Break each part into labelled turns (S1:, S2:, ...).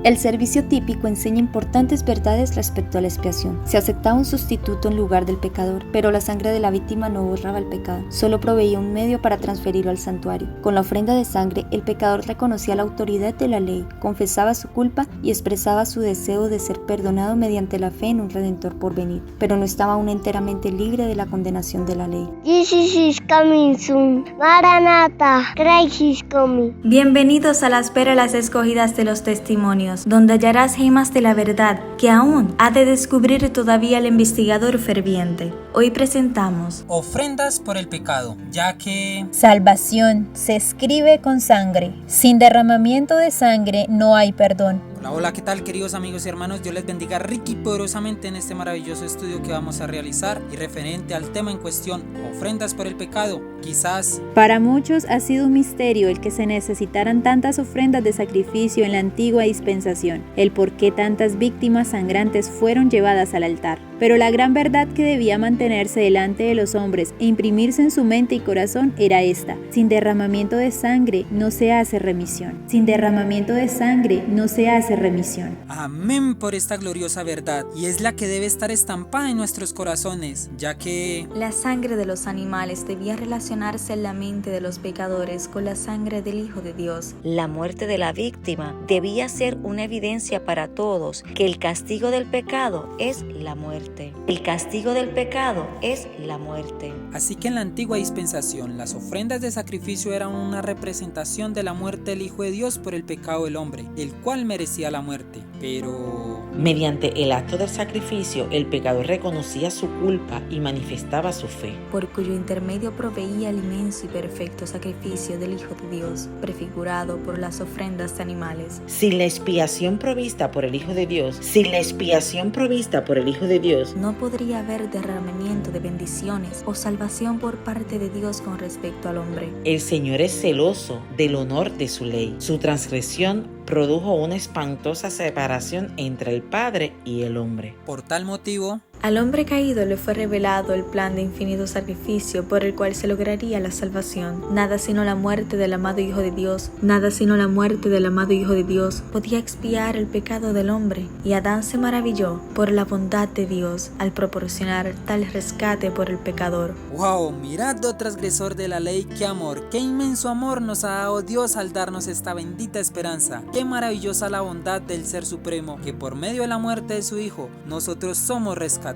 S1: El servicio típico enseña importantes verdades respecto a la expiación. Se aceptaba un sustituto en lugar del pecador, pero la sangre de la víctima no borraba el pecado, solo proveía un medio para transferirlo al santuario. Con la ofrenda de sangre, el pecador reconocía la autoridad de la ley, confesaba su culpa y expresaba su deseo de ser perdonado mediante la fe en un Redentor por venir, pero no estaba aún enteramente libre de la condenación de la ley.
S2: Jesus is coming soon. Maranatha, Christ is coming.
S3: Bienvenidos a las perlas escogidas de los testimonios, donde hallarás gemas de la verdad que aún ha de descubrir todavía el investigador ferviente. Hoy presentamos
S4: ofrendas por el pecado, ya que
S5: salvación se escribe con sangre. Sin derramamiento de sangre no hay perdón.
S4: Hola, ¿qué tal, queridos amigos y hermanos? Dios les bendiga rica y poderosamente en este maravilloso estudio que vamos a realizar y referente al tema en cuestión, ofrendas por el pecado. Quizás
S3: para muchos ha sido un misterio el que se necesitaran tantas ofrendas de sacrificio en la antigua dispensación, el por qué tantas víctimas sangrantes fueron llevadas al altar. Pero la gran verdad que debía mantenerse delante de los hombres e imprimirse en su mente y corazón era esta: sin derramamiento de sangre no se hace remisión. Sin derramamiento de sangre no se hace remisión.
S4: Amén por esta gloriosa verdad, y es la que debe estar estampada en nuestros corazones, ya que
S3: la sangre de los animales debía relacionarse en la mente de los pecadores con la sangre del Hijo de Dios.
S6: La muerte de la víctima debía ser una evidencia para todos que el castigo del pecado es la muerte. El castigo del pecado es la muerte.
S4: Así que en la antigua dispensación, las ofrendas de sacrificio eran una representación de la muerte del Hijo de Dios por el pecado del hombre, el cual merecía la muerte. Pero
S7: mediante el acto del sacrificio, el pecador reconocía su culpa y manifestaba su fe,
S3: por cuyo intermedio proveía el inmenso y perfecto sacrificio del Hijo de Dios, prefigurado por las ofrendas de animales.
S7: Sin la expiación provista por el Hijo de Dios,
S3: no podría haber derramamiento de bendiciones o salvación por parte de Dios con respecto al hombre.
S7: El Señor es celoso del honor de su ley. Su transgresión produjo una espantosa separación entre el Padre y el hombre.
S4: Por tal motivo,
S3: al hombre caído le fue revelado el plan de infinito sacrificio por el cual se lograría la salvación. Nada sino la muerte del amado Hijo de Dios, podía expiar el pecado del hombre, y Adán se maravilló por la bondad de Dios al proporcionar tal rescate por el pecador.
S4: ¡Wow! Mirad, oh transgresor de la ley, qué amor, qué inmenso amor nos ha dado Dios al darnos esta bendita esperanza. Qué maravillosa la bondad del Ser Supremo, que por medio de la muerte de su Hijo, nosotros somos rescatados.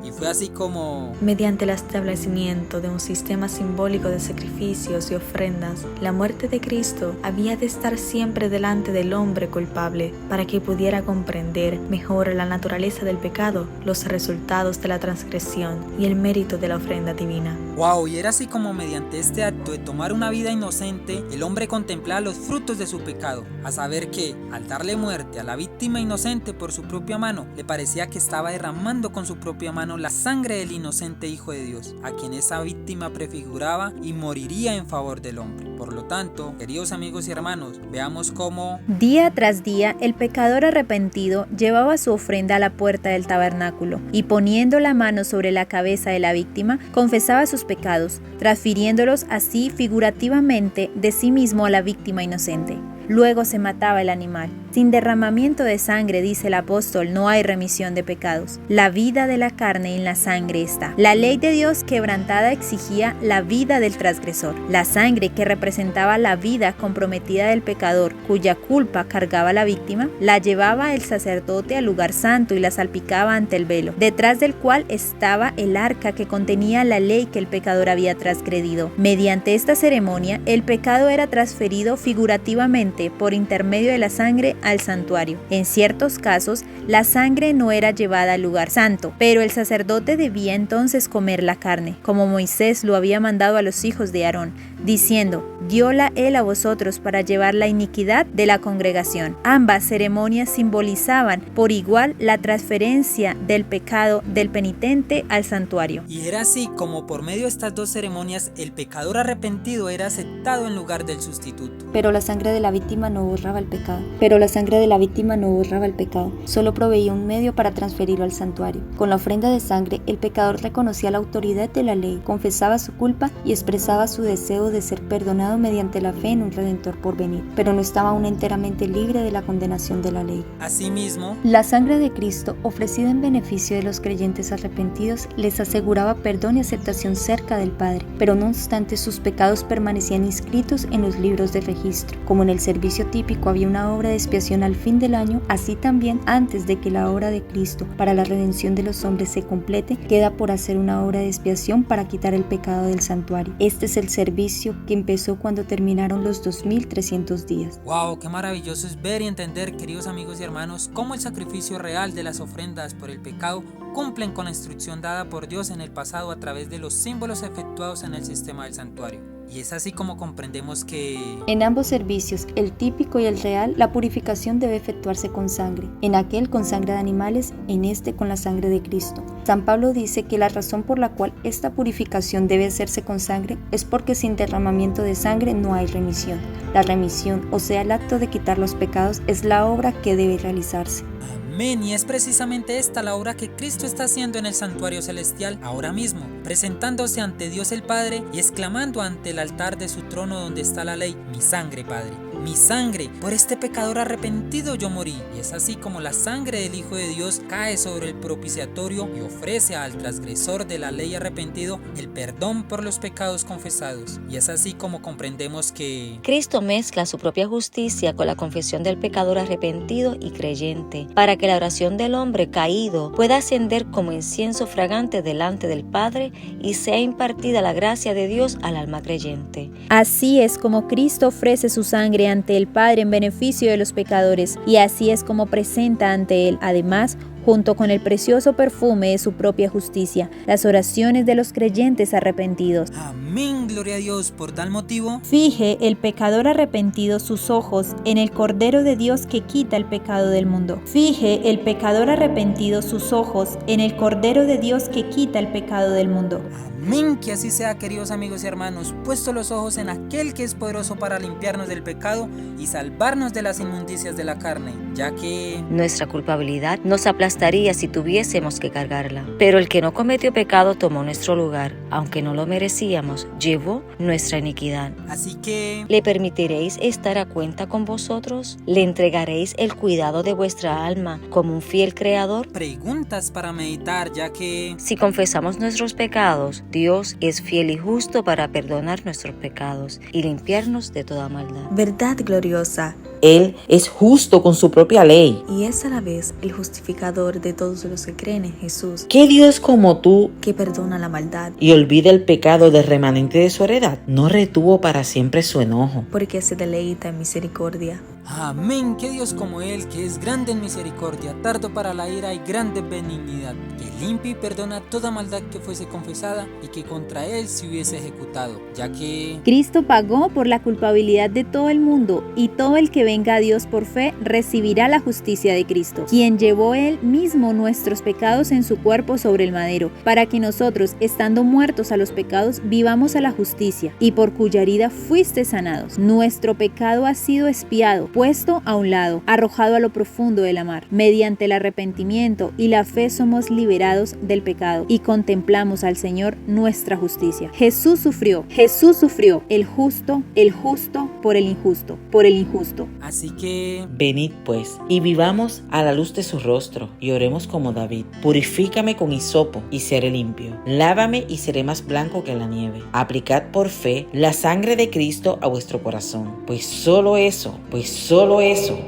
S4: Y fue así como,
S3: mediante el establecimiento de un sistema simbólico de sacrificios y ofrendas, la muerte de Cristo había de estar siempre delante del hombre culpable, para que pudiera comprender mejor la naturaleza del pecado, los resultados de la transgresión y el mérito de la ofrenda divina.
S4: ¡Wow! Y era así como mediante este acto de tomar una vida inocente, el hombre contemplaba los frutos de su pecado, a saber que, al darle muerte a la víctima inocente por su propia mano, le parecía que estaba derramando con su propia mano la sangre del inocente Hijo de Dios, a quien esa víctima prefiguraba y moriría en favor del hombre. Por lo tanto, queridos amigos y hermanos, veamos cómo
S5: día tras día el pecador arrepentido llevaba su ofrenda a la puerta del tabernáculo y, poniendo la mano sobre la cabeza de la víctima, confesaba sus pecados, transfiriéndolos así figurativamente de sí mismo a la víctima inocente. Luego se mataba el animal. Sin derramamiento de sangre, dice el apóstol, no hay remisión de pecados. La vida de la carne en la sangre está. La ley de Dios quebrantada exigía la vida del transgresor. La sangre que representaba la vida comprometida del pecador, cuya culpa cargaba la víctima, la llevaba el sacerdote al lugar santo y la salpicaba ante el velo, detrás del cual estaba el arca que contenía la ley que el pecador había transgredido. Mediante esta ceremonia, el pecado era transferido figurativamente por intermedio de la sangre al santuario. En ciertos casos, la sangre no era llevada al lugar santo, pero el sacerdote debía entonces comer la carne, como Moisés lo había mandado a los hijos de Aarón, diciendo: dióla él a vosotros para llevar la iniquidad de la congregación. Ambas ceremonias simbolizaban por igual la transferencia del pecado del penitente al santuario.
S4: Y era así como por medio de estas dos ceremonias el pecador arrepentido era aceptado en lugar del sustituto.
S1: Pero la sangre de la víctima no borraba el pecado, solo proveía un medio para transferirlo al santuario. Con la ofrenda de sangre, el pecador reconocía la autoridad de la ley, confesaba su culpa y expresaba su deseo de de ser perdonado mediante la fe en un Redentor por venir, pero no estaba aún enteramente libre de la condenación de la ley.
S4: Asimismo,
S1: La sangre de Cristo, ofrecida en beneficio de los creyentes arrepentidos, les aseguraba perdón y aceptación cerca del Padre, pero no obstante sus pecados permanecían inscritos en los libros de registro. Como en el servicio típico había una obra de expiación al fin del año, así también antes de que la obra de Cristo para la redención de los hombres se complete, queda por hacer una obra de expiación para quitar el pecado del santuario. Este es el servicio que empezó cuando terminaron los 2300 días.
S4: ¡wow! ¡Qué maravilloso es ver y entender, queridos amigos y hermanos, cómo el sacrificio real de las ofrendas por el pecado cumplen con la instrucción dada por Dios en el pasado a través de los símbolos efectuados en el sistema del santuario! Y es así como comprendemos que
S1: en ambos servicios, el típico y el real, la purificación debe efectuarse con sangre. En aquel con sangre de animales, en este con la sangre de Cristo. San Pablo dice que la razón por la cual esta purificación debe hacerse con sangre es porque sin derramamiento de sangre no hay remisión. La remisión, o sea el acto de quitar los pecados, es la obra que debe realizarse.
S4: Amén, y es precisamente esta la obra que Cristo está haciendo en el santuario celestial ahora mismo, presentándose ante Dios el Padre y exclamando ante el altar de su trono donde está la ley: mi sangre, Padre, mi sangre, por este pecador arrepentido yo morí. Y es así como la sangre del Hijo de Dios cae sobre el propiciatorio y ofrece al transgresor de la ley arrepentido el perdón por los pecados confesados. Y es así como comprendemos que
S6: Cristo mezcla su propia justicia con la confesión del pecador arrepentido y creyente, para que la oración del hombre caído pueda ascender como incienso fragante delante del Padre y sea impartida la gracia de Dios al alma creyente.
S5: Así es como Cristo ofrece su sangre ante el Padre en beneficio de los pecadores, y así es como presenta ante Él, además, junto con el precioso perfume de su propia justicia, las oraciones de los creyentes arrepentidos.
S4: amén, gloria a Dios. Por tal motivo,
S5: Fije el pecador arrepentido sus ojos en el Cordero de Dios que quita el pecado del mundo. Fije el pecador arrepentido sus ojos en el Cordero de Dios que quita el pecado del mundo.
S4: amén, que así sea, queridos amigos y hermanos, puesto los ojos en aquel que es poderoso para limpiarnos del pecado y salvarnos de las inmundicias de la carne, ya que
S6: Nuestra culpabilidad nos aplastaría si tuviésemos que cargarla. Pero el que no cometió pecado tomó nuestro lugar, aunque no lo merecíamos, llevó nuestra iniquidad.
S4: así que
S6: ¿Le permitiréis estar a cuenta con vosotros? ¿Le entregaréis el cuidado de vuestra alma como un fiel creador?
S4: preguntas para meditar, ya que
S6: Si confesamos nuestros pecados, Dios es fiel y justo para perdonar nuestros pecados y limpiarnos de toda maldad.
S8: Verdad gloriosa,
S7: Él es justo con su propia ley.
S8: y es a la vez el justificador de todos los que creen en Jesús,
S7: ¿Qué Dios como tú
S8: que perdona la maldad,
S7: y olvida el pecado del remanente de su heredad? No retuvo para siempre su enojo.
S8: porque se deleita en misericordia.
S4: amén, que Dios como Él, que es grande en misericordia, tardo para la ira y grande en benignidad, que limpia y perdona toda maldad que fuese confesada y que contra Él se hubiese ejecutado, ya que
S5: Cristo pagó por la culpabilidad de todo el mundo, y todo el que venga a Dios por fe recibirá la justicia de Cristo, quien llevó Él mismo nuestros pecados en su cuerpo sobre el madero, para que nosotros, estando muertos a los pecados, vivamos a la justicia, y por cuya herida fuiste sanados. Nuestro pecado ha sido expiado, puesto a un lado, arrojado a lo profundo de la mar. Mediante el arrepentimiento y la fe somos liberados del pecado y contemplamos al Señor nuestra justicia. Jesús sufrió, el justo por el injusto,
S4: así que
S7: Venid pues, y vivamos a la luz de su rostro, y oremos como David. Purifícame con hisopo, y seré limpio. Lávame, y seré más blanco que la nieve. Aplicad por fe la sangre de Cristo a vuestro corazón, pues solo eso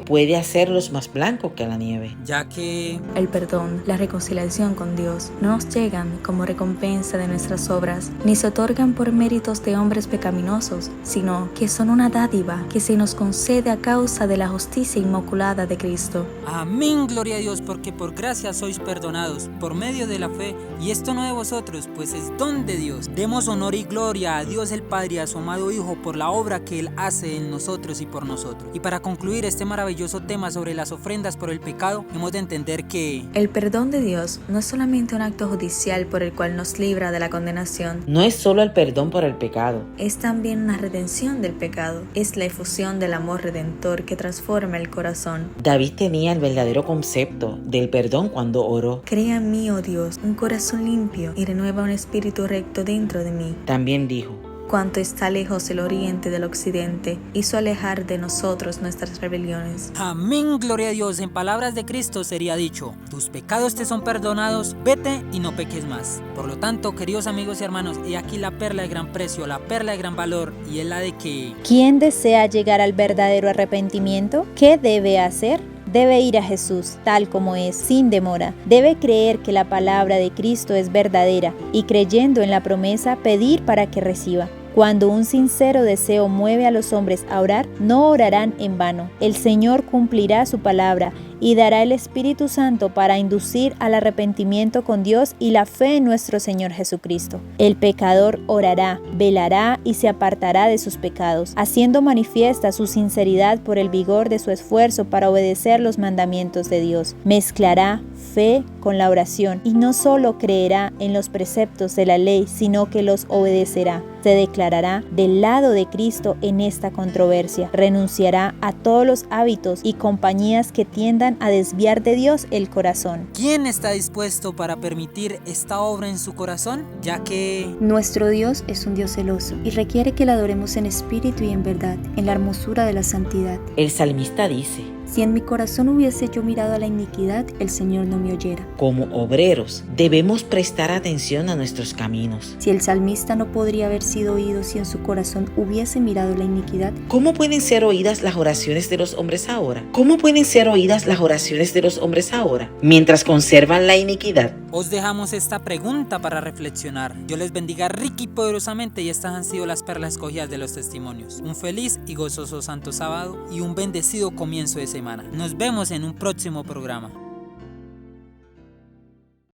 S7: puede hacerlos más blancos que la nieve.
S4: ya que
S8: El perdón, la reconciliación con Dios no nos llegan como recompensa de nuestras obras, ni se otorgan por méritos de hombres pecaminosos, sino que son una dádiva que se nos concede a causa de la justicia inmaculada de Cristo.
S4: amén, gloria a Dios, porque por gracia sois perdonados por medio de la fe, y esto no de vosotros, pues es don de Dios. Demos honor y gloria a Dios el Padre y a su amado Hijo por la obra que Él hace en nosotros y por nosotros. Y para concluir este maravilloso tema sobre las ofrendas por el pecado, hemos de entender que
S8: El perdón de Dios no es solamente un acto judicial por el cual nos libra de la condenación,
S7: No es solo el perdón por el pecado,
S8: es también una redención del pecado, es la efusión del amor redentor que transforma el corazón.
S7: David tenía el verdadero concepto del perdón cuando oró.
S8: Crea en mí, oh Dios, un corazón limpio y renueva un espíritu recto dentro de mí.
S7: También dijo:
S8: cuanto está lejos el oriente del occidente, hizo alejar de nosotros nuestras rebeliones.
S4: Amén, gloria a Dios. En palabras de Cristo sería dicho: tus pecados te son perdonados, vete y no peques más. Por lo tanto, queridos amigos y hermanos, he aquí la perla de gran precio, la perla de gran valor, y es la de que...
S5: ¿Quién desea llegar al verdadero arrepentimiento? ¿Qué debe hacer? Debe ir a Jesús tal como es, sin demora. Debe creer que la palabra de Cristo es verdadera y, creyendo en la promesa, pedir para que reciba. Cuando un sincero deseo mueve a los hombres a orar, no orarán en vano. El Señor cumplirá su palabra y dará el Espíritu Santo para inducir al arrepentimiento con Dios y la fe en nuestro Señor Jesucristo. El pecador orará, velará y se apartará de sus pecados, haciendo manifiesta su sinceridad por el vigor de su esfuerzo para obedecer los mandamientos de Dios. Mezclará fe con la oración y no solo creerá en los preceptos de la ley, sino que los obedecerá. Se declarará del lado de Cristo en esta controversia. Renunciará a todos los hábitos y compañías que tiendan a desviar de Dios el corazón.
S4: ¿Quién está dispuesto para permitir esta obra en su corazón? Ya que...
S1: Nuestro Dios es un Dios celoso y requiere que le adoremos en espíritu y en verdad, en la hermosura de la santidad.
S7: El salmista dice:
S1: Si en mi corazón hubiese yo mirado a la iniquidad, el Señor no me oyera.
S7: como obreros, debemos prestar atención a nuestros caminos.
S1: Si el salmista no podría haber sido oído si en su corazón hubiese mirado la iniquidad,
S7: ¿Cómo pueden ser oídas las oraciones de los hombres ahora? ¿Cómo pueden ser oídas las oraciones de los hombres ahora? Mientras conservan la iniquidad.
S4: Os dejamos esta pregunta para reflexionar. Dios les bendiga rica y poderosamente, y estas han sido las perlas escogidas de los testimonios. Un feliz y gozoso santo sábado y un bendecido comienzo de semana. Nos vemos en un próximo programa.